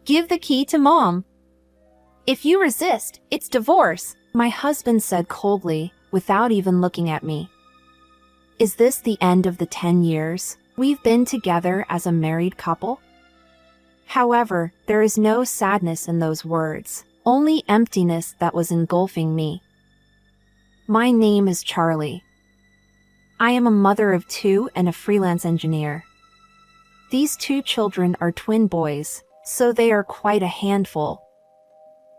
Give the key to Mom. If you resist, it's divorce, my husband said coldly, without even looking at me. Is this the end of the 10 years we've been together as a married couple? However, there is no sadness in those words, only emptiness that was engulfing me. My name is Charlie. I am a mother of 2 and a freelance engineer. These 2 children are twin boys, so they are quite a handful.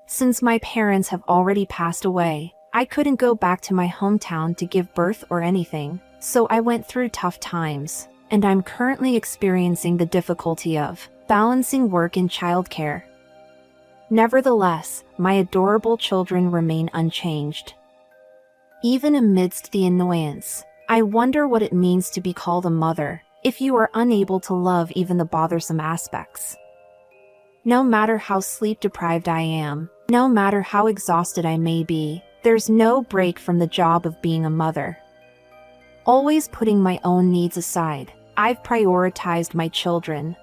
Since my parents have already passed away, I couldn't go back to my hometown to give birth or anything, so I went through tough times, and I'm currently experiencing the difficulty of balancing work and childcare. Nevertheless, my adorable children remain unchanged. Even amidst the annoyance, I wonder what it means to be called a mother, if you are unable to love even the bothersome aspects. No matter how sleep-deprived I am, no matter how exhausted I may be, there's no break from the job of being a mother. Always putting my own needs aside, I've prioritized my children.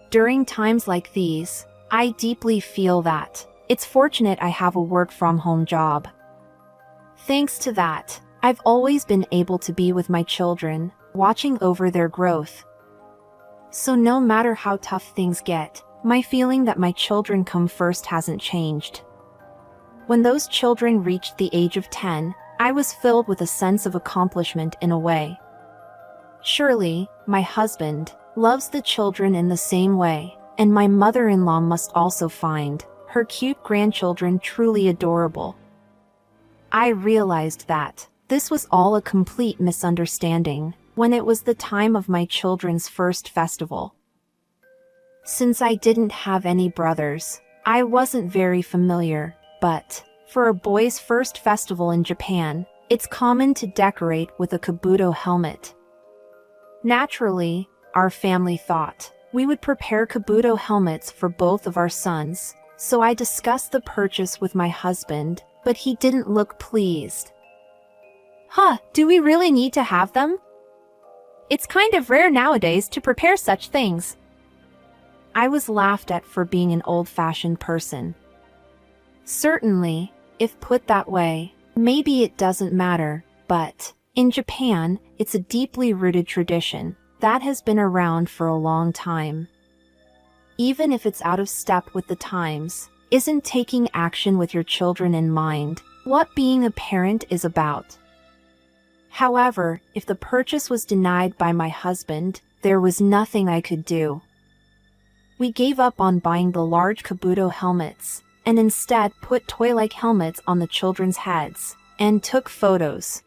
During times like these, I deeply feel that it's fortunate I have a work-from-home job. Thanks to that, I've always been able to be with my children, watching over their growth. So no matter how tough things get, my feeling that my children come first hasn't changed. When those children reached the age of 10, I was filled with a sense of accomplishment in a way. Surely, my husband loves the children in the same way, and my mother-in-law must also find her cute grandchildren truly adorable. I realized that this was all a complete misunderstanding when it was the time of my children's first festival. Since I didn't have any brothers, I wasn't very familiar, but for a boy's first festival in Japan, it's common to decorate with a kabuto helmet. Naturally, our family thought we would prepare kabuto helmets for both of our sons, so I discussed the purchase with my husband, but he didn't look pleased. Do we really need to have them? It's kind of rare nowadays to prepare such things. I was laughed at for being an old-fashioned person. Certainly, if put that way, maybe it doesn't matter, but in Japan, it's a deeply rooted tradition that has been around for a long time. Even if it's out of step with the times, isn't taking action with your children in mind what being a parent is about. However, if the purchase was denied by my husband, there was nothing I could do. We gave up on buying the large kabuto helmets, and instead put toy-like helmets on the children's heads, and took photos.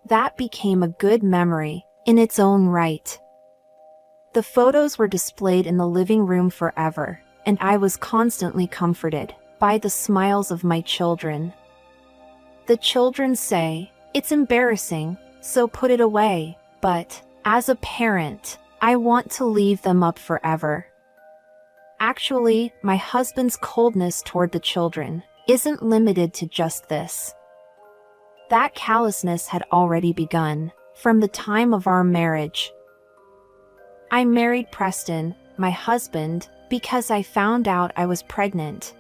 That became a good memory in its own right. The photos were displayed in the living room forever, and I was constantly comforted by the smiles of my children. The children say, "It's embarrassing, so put it away," but as a parent, I want to leave them up forever. Actually, my husband's coldness toward the children isn't limited to just this. That callousness had already begun from the time of our marriage. I married Preston, my husband, because I found out I was pregnant.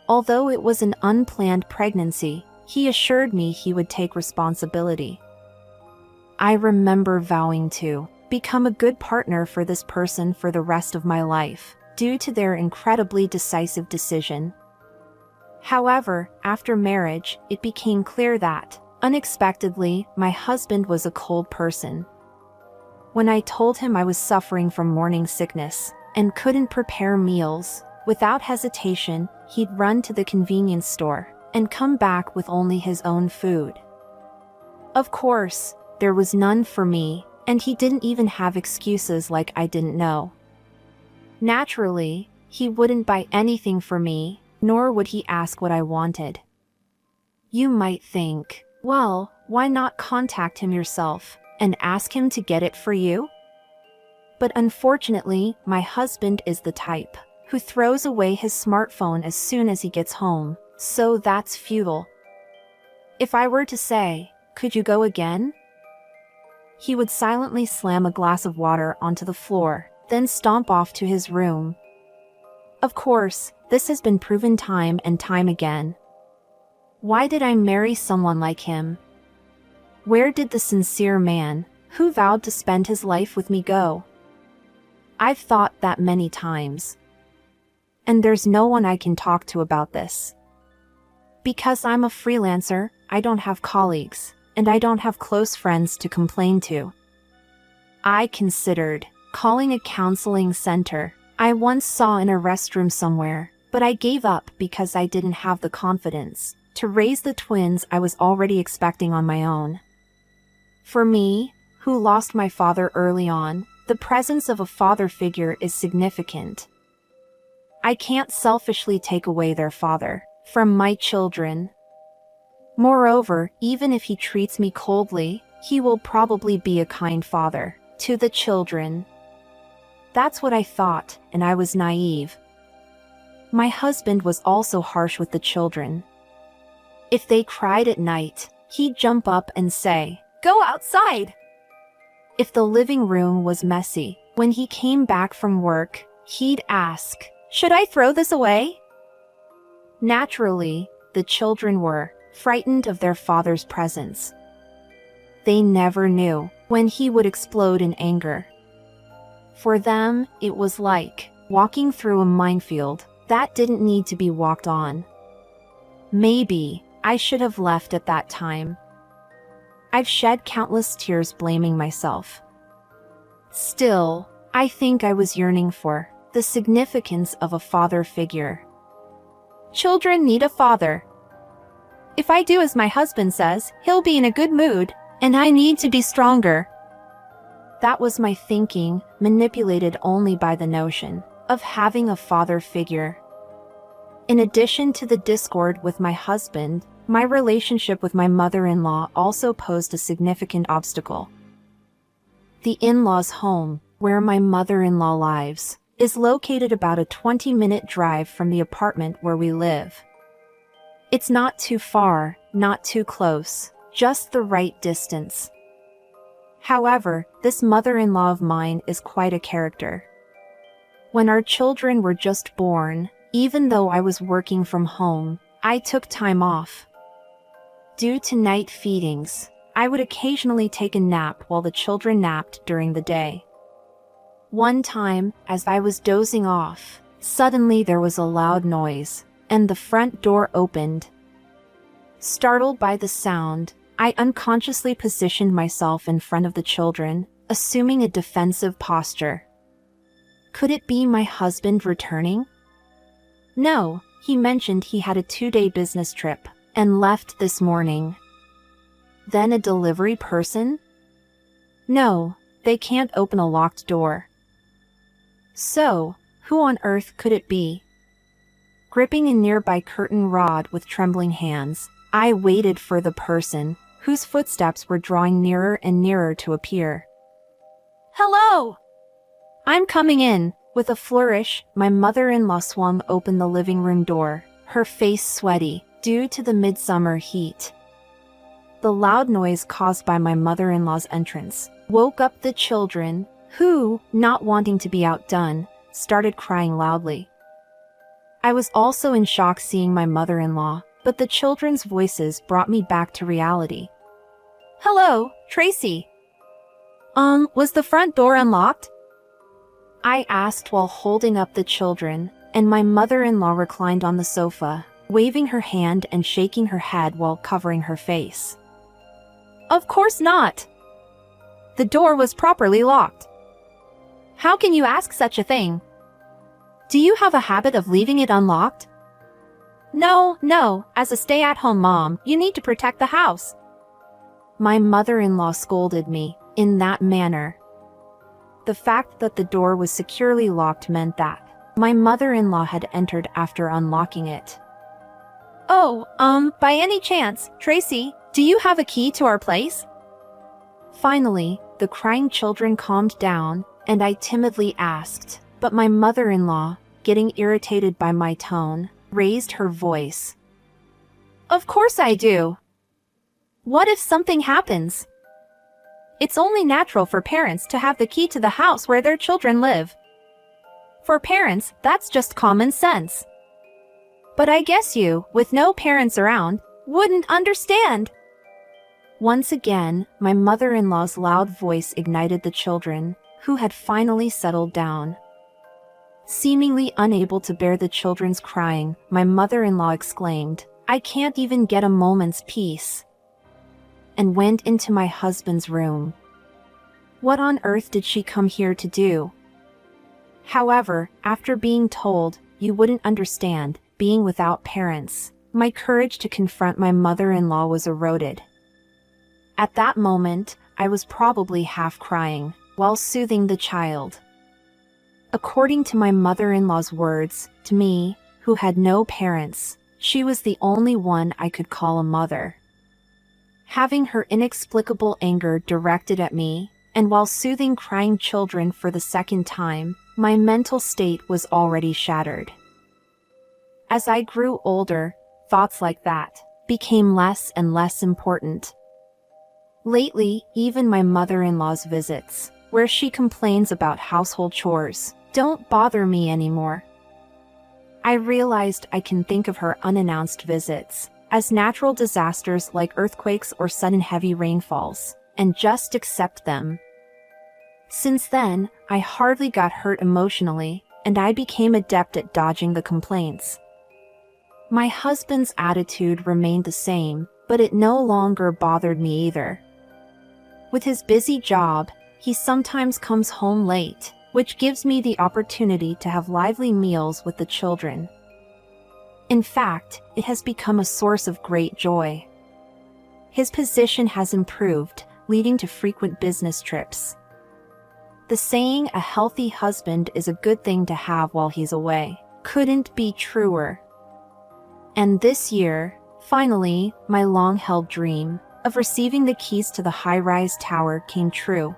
Although it was an unplanned pregnancy, he assured me he would take responsibility. I remember vowing to become a good partner for this person for the rest of my life, due to their incredibly decisive decision. However, after marriage, it became clear that, unexpectedly, my husband was a cold person. When I told him I was suffering from morning sickness and couldn't prepare meals, without hesitation, he'd run to the convenience store and come back with only his own food. Of course, there was none for me, and he didn't even have excuses like I didn't know. Naturally, he wouldn't buy anything for me, nor would he ask what I wanted. You might think, well, why not contact him yourself and ask him to get it for you? But unfortunately, my husband is the type who throws away his smartphone as soon as he gets home, so that's futile. If I were to say, "Could you go again?" he would silently slam a glass of water onto the floor, then stomp off to his room. Of course, this has been proven time and time again. Why did I marry someone like him? Where did the sincere man, who vowed to spend his life with me, go? I've thought that many times. And there's no one I can talk to about this. Because I'm a freelancer, I don't have colleagues, and I don't have close friends to complain to. I considered calling a counseling center I once saw in a restroom somewhere, but I gave up because I didn't have the confidence to raise the twins I was already expecting on my own. For me, who lost my father early on, the presence of a father figure is significant. I can't selfishly take away their father from my children. Moreover, even if he treats me coldly, he will probably be a kind father to the children. That's what I thought, and I was naive. My husband was also harsh with the children. If they cried at night, he'd jump up and say, "Go outside!" If the living room was messy, when he came back from work, he'd ask, "Should I throw this away?" Naturally, the children were frightened of their father's presence. They never knew when he would explode in anger. For them, it was like walking through a minefield that didn't need to be walked on. Maybe I should have left at that time. I've shed countless tears blaming myself. Still, I think I was yearning for the significance of a father figure. Children need a father. If I do as my husband says, he'll be in a good mood, and I need to be stronger. That was my thinking, manipulated only by the notion of having a father figure. In addition to the discord with my husband, my relationship with my mother-in-law also posed a significant obstacle. The in-laws' home, where my mother-in-law lives, is located about a 20-minute drive from the apartment where we live. It's not too far, not too close, just the right distance. However, this mother-in-law of mine is quite a character. When our children were just born, even though I was working from home, I took time off. Due to night feedings, I would occasionally take a nap while the children napped during the day. One time, as I was dozing off, suddenly there was a loud noise, and the front door opened. Startled by the sound, I unconsciously positioned myself in front of the children, assuming a defensive posture. Could it be my husband returning? No, he mentioned he had a 2-day business trip and left this morning. Then a delivery person? No, they can't open a locked door. So, who on earth could it be? Gripping a nearby curtain rod with trembling hands, I waited for the person, whose footsteps were drawing nearer and nearer to appear. "Hello! I'm coming in." With a flourish, my mother-in-law swung open the living room door, her face sweaty, due to the midsummer heat. The loud noise caused by my mother-in-law's entrance woke up the children, who, not wanting to be outdone, started crying loudly. I was also in shock seeing my mother-in-law, but the children's voices brought me back to reality. "Hello, Tracy. Was the front door unlocked?" I asked while holding up the children, and my mother-in-law reclined on the sofa, waving her hand and shaking her head while covering her face. "Of course not. The door was properly locked. How can you ask such a thing? Do you have a habit of leaving it unlocked?" No, as a stay-at-home mom, you need to protect the house." My mother-in-law scolded me in that manner. The fact that the door was securely locked meant that my mother-in-law had entered after unlocking it. "Oh, by any chance, Tracy, do you have a key to our place?" Finally, the crying children calmed down, and I timidly asked, but my mother-in-law, getting irritated by my tone, raised her voice. "Of course I do. What if something happens? It's only natural for parents to have the key to the house where their children live." For parents, that's just common sense. But I guess you, with no parents around, wouldn't understand. Once again, my mother-in-law's loud voice ignited the children, who had finally settled down. Seemingly unable to bear the children's crying, my mother-in-law exclaimed, "I can't even get a moment's peace," and went into my husband's room. What on earth did she come here to do? However, after being told, "You wouldn't understand, being without parents," my courage to confront my mother-in-law was eroded. At that moment, I was probably half crying, while soothing the child. According to my mother-in-law's words, to me, who had no parents, she was the only one I could call a mother. Having her inexplicable anger directed at me, and while soothing crying children for the second time, my mental state was already shattered. As I grew older, thoughts like that became less and less important. Lately, even my mother-in-law's visits, where she complains about household chores, don't bother me anymore. I realized I can think of her unannounced visits as natural disasters like earthquakes or sudden heavy rainfalls, and just accept them. Since then, I hardly got hurt emotionally, and I became adept at dodging the complaints. My husband's attitude remained the same, but it no longer bothered me either. With his busy job, he sometimes comes home late, which gives me the opportunity to have lively meals with the children. In fact, it has become a source of great joy. His position has improved, leading to frequent business trips. The saying, "A healthy husband is a good thing to have while he's away," couldn't be truer. And this year, finally, my long-held dream of receiving the keys to the high-rise tower came true.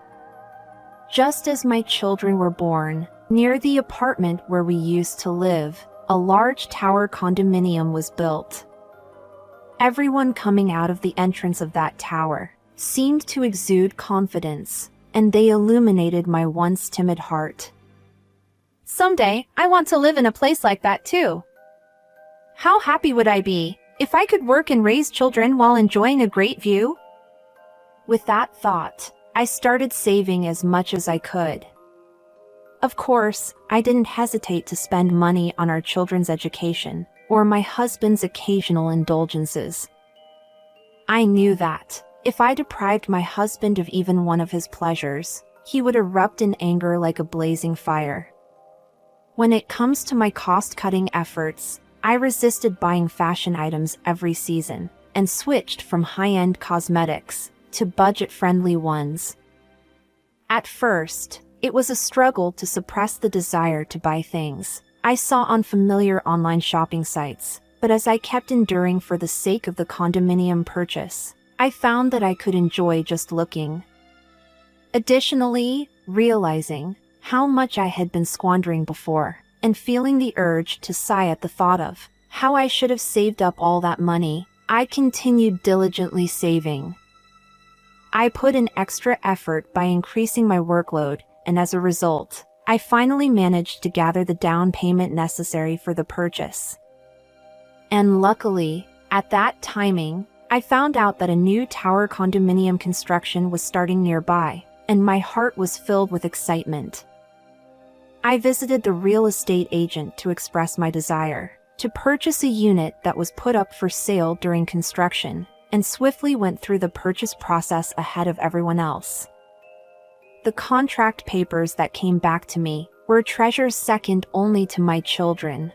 Just as my children were born, near the apartment where we used to live, a large tower condominium was built. Everyone coming out of the entrance of that tower seemed to exude confidence, and they illuminated my once timid heart. Someday, I want to live in a place like that too. How happy would I be if I could work and raise children while enjoying a great view? With that thought, I started saving as much as I could. Of course, I didn't hesitate to spend money on our children's education, or my husband's occasional indulgences. I knew that, if I deprived my husband of even one of his pleasures, he would erupt in anger like a blazing fire. When it comes to my cost-cutting efforts, I resisted buying fashion items every season, and switched from high-end cosmetics to budget-friendly ones. At first, it was a struggle to suppress the desire to buy things I saw on familiar online shopping sites, but as I kept enduring for the sake of the condominium purchase, I found that I could enjoy just looking. Additionally, realizing how much I had been squandering before, and feeling the urge to sigh at the thought of how I should have saved up all that money, I continued diligently saving. I put in extra effort by increasing my workload, and as a result, I finally managed to gather the down payment necessary for the purchase. And luckily, at that timing, I found out that a new tower condominium construction was starting nearby, and my heart was filled with excitement. I visited the real estate agent to express my desire to purchase a unit that was put up for sale during construction, and swiftly went through the purchase process ahead of everyone else. The contract papers that came back to me were treasures second only to my children.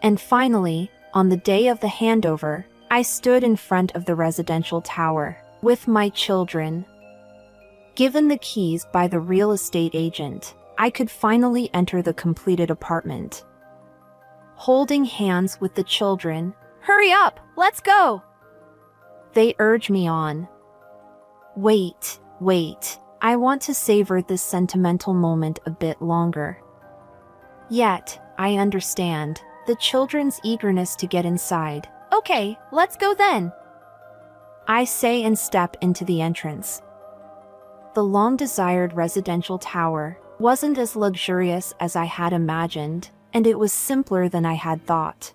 And finally, on the day of the handover, I stood in front of the residential tower with my children. Given the keys by the real estate agent, I could finally enter the completed apartment. Holding hands with the children, "Hurry up, let's go!" they urge me on. Wait, I want to savor this sentimental moment a bit longer. Yet, I understand the children's eagerness to get inside. "Okay, let's go then," I say and step into the entrance. The long-desired residential tower wasn't as luxurious as I had imagined, and it was simpler than I had thought.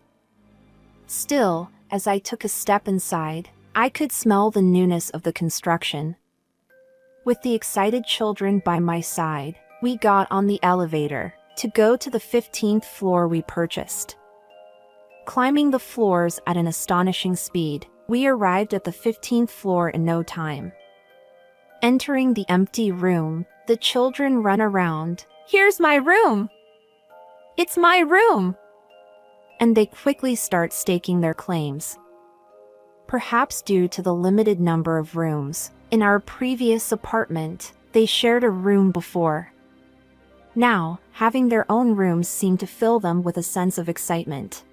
Still, as I took a step inside, I could smell the newness of the construction. With the excited children by my side, we got on the elevator to go to the 15th floor we purchased. Climbing the floors at an astonishing speed, we arrived at the 15th floor in no time. Entering the empty room, the children run around. "Here's my room! It's my room!" And they quickly start staking their claims. Perhaps due to the limited number of rooms, in our previous apartment, they shared a room before. Now, having their own rooms seemed to fill them with a sense of excitement.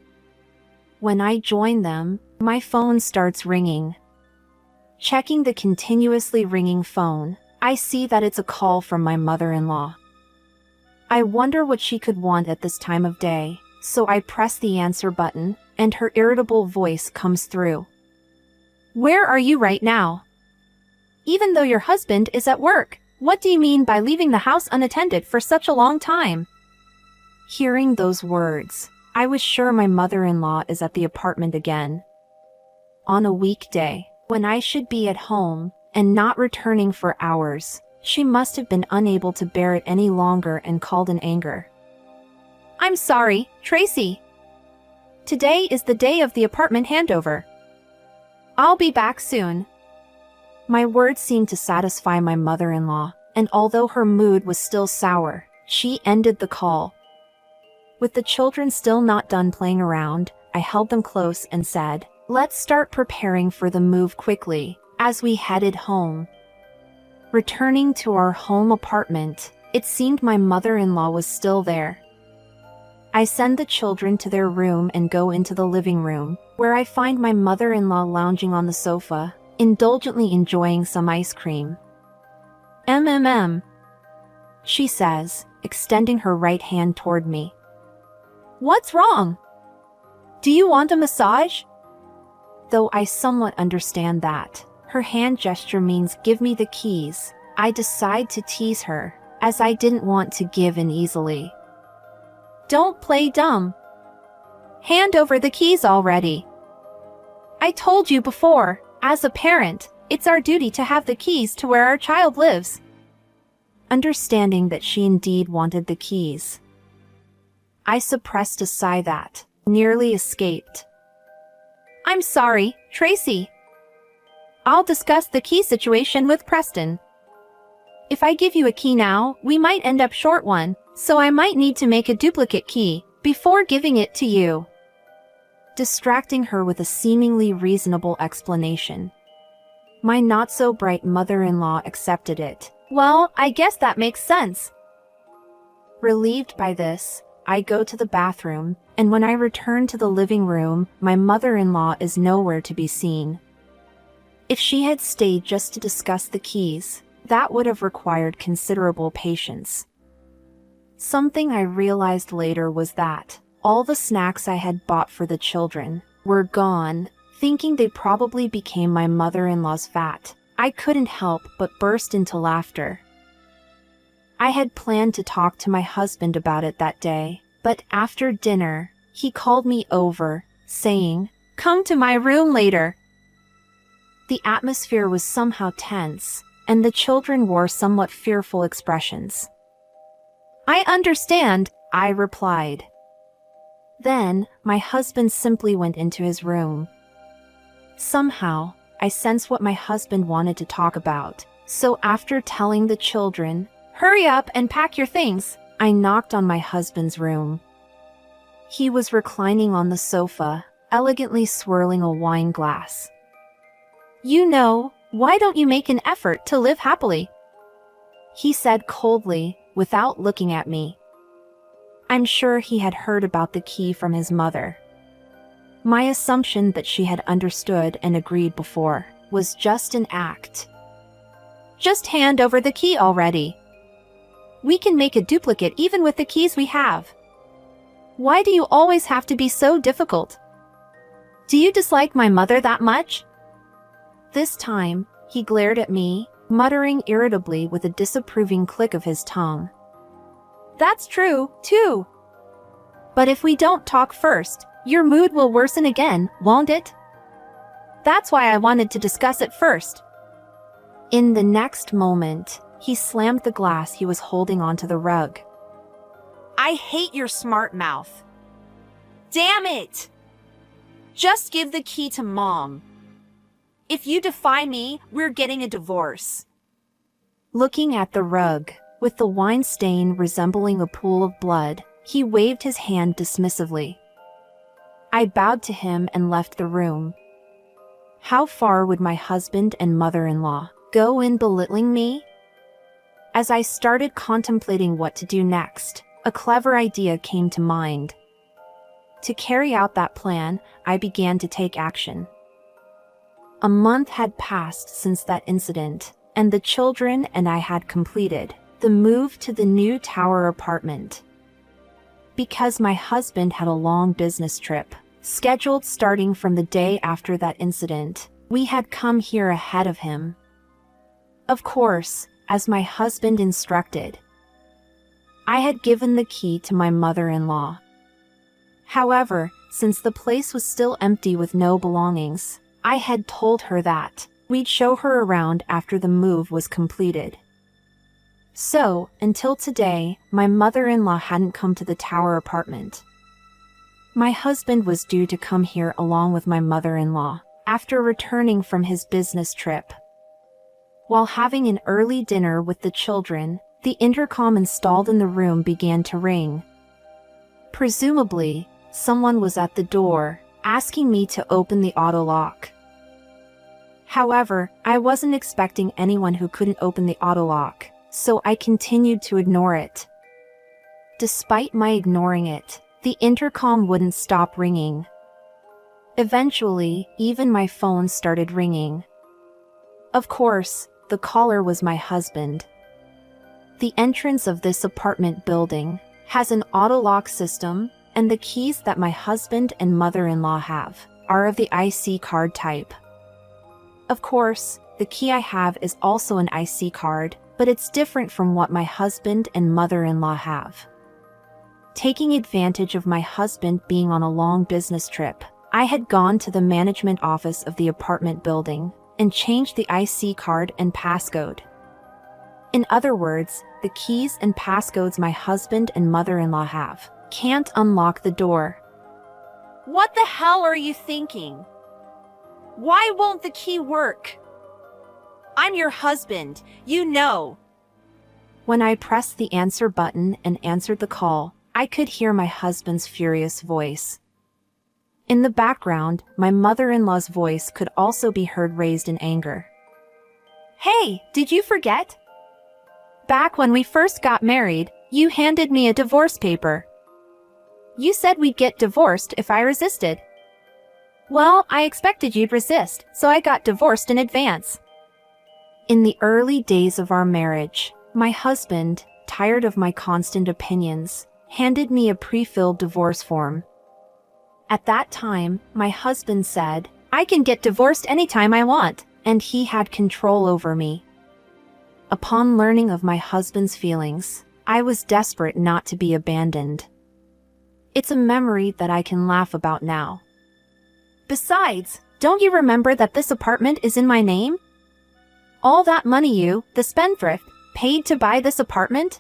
When I join them, my phone starts ringing. Checking the continuously ringing phone, I see that it's a call from my mother-in-law. I wonder what she could want at this time of day, so I press the answer button, and her irritable voice comes through. "Where are you right now? Even though your husband is at work, what do you mean by leaving the house unattended for such a long time?" Hearing those words, I was sure my mother-in-law is at the apartment again. On a weekday, when I should be at home, and not returning for hours, she must have been unable to bear it any longer and called in anger. "I'm sorry, Tracy. Today is the day of the apartment handover. I'll be back soon." My words seemed to satisfy my mother-in-law, and although her mood was still sour, she ended the call. With the children still not done playing around, I held them close and said, "Let's start preparing for the move quickly," as we headed home. Returning to our home apartment, it seemed my mother-in-law was still there. I send the children to their room and go into the living room, where I find my mother-in-law lounging on the sofa, indulgently enjoying some ice cream. "MMM," she says, extending her right hand toward me. "What's wrong? Do you want a massage?" Though I somewhat understand that her hand gesture means give me the keys, I decide to tease her, as I didn't want to give in easily. "Don't play dumb. Hand over the keys already. I told you before, as a parent, it's our duty to have the keys to where our child lives." Understanding that she indeed wanted the keys, I suppressed a sigh that nearly escaped. "I'm sorry, Tracy. I'll discuss the key situation with Preston. If I give you a key now, we might end up short one, so I might need to make a duplicate key before giving it to you." Distracting her with a seemingly reasonable explanation. My not-so-bright mother-in-law accepted it. "Well, I guess that makes sense." Relieved by this, I go to the bathroom, and when I return to the living room, my mother-in-law is nowhere to be seen. If she had stayed just to discuss the keys, that would have required considerable patience. Something I realized later was that all the snacks I had bought for the children were gone. Thinking they probably became my mother-in-law's fat, I couldn't help but burst into laughter. I had planned to talk to my husband about it that day, but after dinner, he called me over, saying, "Come to my room later." The atmosphere was somehow tense, and the children wore somewhat fearful expressions. "I understand," I replied. Then, my husband simply went into his room. Somehow, I sensed what my husband wanted to talk about, so after telling the children, "Hurry up and pack your things," I knocked on my husband's room. He was reclining on the sofa, elegantly swirling a wine glass. "You know, why don't you make an effort to live happily?" he said coldly, without looking at me. I'm sure he had heard about the key from his mother. My assumption that she had understood and agreed before was just an act. "Just hand over the key already. We can make a duplicate even with the keys we have. Why do you always have to be so difficult? Do you dislike my mother that much?" This time, he glared at me, muttering irritably with a disapproving click of his tongue. That's true, too. But if we don't talk first, your mood will worsen again, won't it? That's why I wanted to discuss it first. In the next moment, he slammed the glass he was holding onto the rug. I hate your smart mouth. Damn it! Just give the key to Mom. If you defy me, we're getting a divorce. Looking at the rug, with the wine stain resembling a pool of blood, he waved his hand dismissively. I bowed to him and left the room. How far would my husband and mother-in-law go in belittling me? As I started contemplating what to do next, a clever idea came to mind. To carry out that plan, I began to take action. A month had passed since that incident, and the children and I had completed the move to the new tower apartment. Because my husband had a long business trip, scheduled starting from the day after that incident, we had come here ahead of him. Of course, as my husband instructed, I had given the key to my mother-in-law. However, since the place was still empty with no belongings, I had told her that we'd show her around after the move was completed. So, until today, my mother-in-law hadn't come to the tower apartment. My husband was due to come here along with my mother-in-law, after returning from his business trip. While having an early dinner with the children, the intercom installed in the room began to ring. Presumably, someone was at the door, asking me to open the auto lock. However, I wasn't expecting anyone who couldn't open the auto lock, so I continued to ignore it. Despite my ignoring it, the intercom wouldn't stop ringing. Eventually, even my phone started ringing. Of course, the caller was my husband. The entrance of this apartment building has an auto lock system, and the keys that my husband and mother-in-law have are of the IC card type. Of course, the key I have is also an IC card, but it's different from what my husband and mother-in-law have. Taking advantage of my husband being on a long business trip, I had gone to the management office of the apartment building and changed the IC card and passcode. In other words, the keys and passcodes my husband and mother-in-law have can't unlock the door. What the hell are you thinking? Why won't the key work? I'm your husband, you know. When I pressed the answer button and answered the call, I could hear my husband's furious voice. In the background, my mother-in-law's voice could also be heard raised in anger. Hey, did you forget? Back when we first got married, you handed me a divorce paper. You said we'd get divorced if I resisted. Well, I expected you'd resist, so I got divorced in advance. In the early days of our marriage, my husband, tired of my constant opinions, handed me a pre-filled divorce form. At that time, my husband said, I can get divorced anytime I want, and he had control over me. Upon learning of my husband's feelings, I was desperate not to be abandoned. It's a memory that I can laugh about now. Besides, don't you remember that this apartment is in my name? All that money you, the spendthrift, paid to buy this apartment?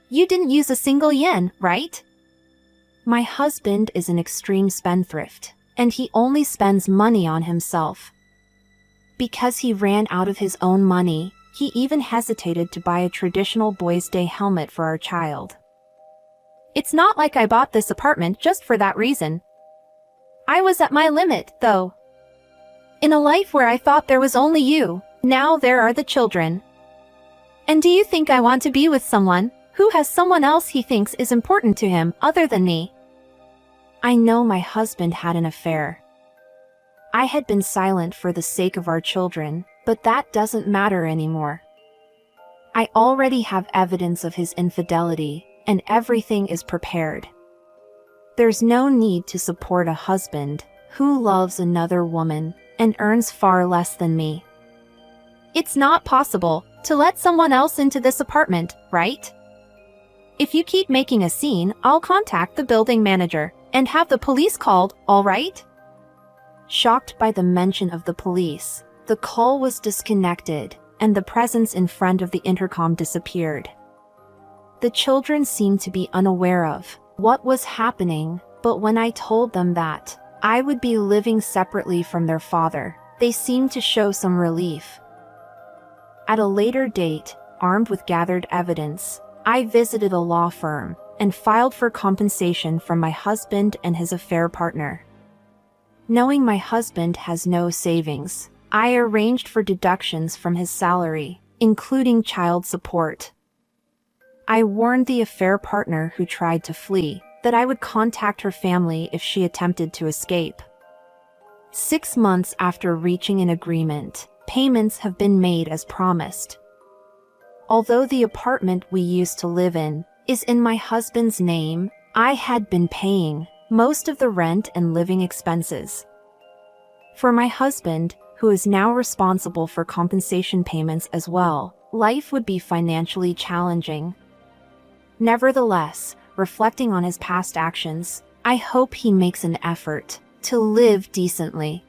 You didn't use a single yen, right? My husband is an extreme spendthrift, and he only spends money on himself. Because he ran out of his own money, he even hesitated to buy a traditional Boys' Day helmet for our child. It's not like I bought this apartment just for that reason. I was at my limit, though. In a life where I thought there was only you, now there are the children. And do you think I want to be with someone who has someone else he thinks is important to him other than me? I know my husband had an affair. I had been silent for the sake of our children, but that doesn't matter anymore. I already have evidence of his infidelity, and everything is prepared. There's no need to support a husband who loves another woman and earns far less than me. It's not possible to let someone else into this apartment, right? If you keep making a scene, I'll contact the building manager and have the police called, all right? Shocked by the mention of the police, the call was disconnected and the presence in front of the intercom disappeared. The children seemed to be unaware of what was happening, but when I told them that I would be living separately from their father, they seemed to show some relief. At a later date, armed with gathered evidence, I visited a law firm and filed for compensation from my husband and his affair partner. Knowing my husband has no savings, I arranged for deductions from his salary, including child support. I warned the affair partner who tried to flee that I would contact her family if she attempted to escape. 6 months after reaching an agreement, payments have been made as promised. Although the apartment we used to live in is in my husband's name, I had been paying most of the rent and living expenses. For my husband, who is now responsible for compensation payments as well, life would be financially challenging. Nevertheless, reflecting on his past actions, I hope he makes an effort to live decently.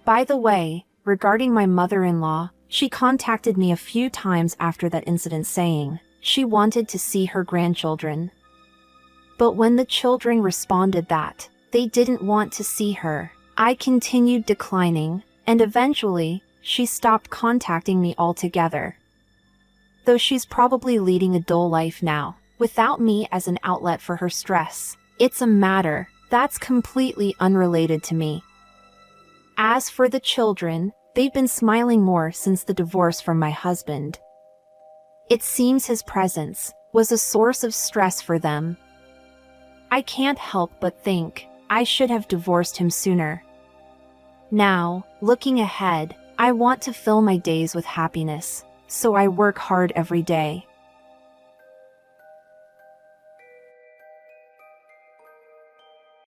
By the way, regarding my mother-in-law, she contacted me a few times after that incident saying she wanted to see her grandchildren. But when the children responded that they didn't want to see her, I continued declining, and eventually, she stopped contacting me altogether. Though she's probably leading a dull life now, without me as an outlet for her stress, it's a matter that's completely unrelated to me. As for the children, they've been smiling more since the divorce from my husband. It seems his presence was a source of stress for them. I can't help but think I should have divorced him sooner. Now, looking ahead, I want to fill my days with happiness, so I work hard every day.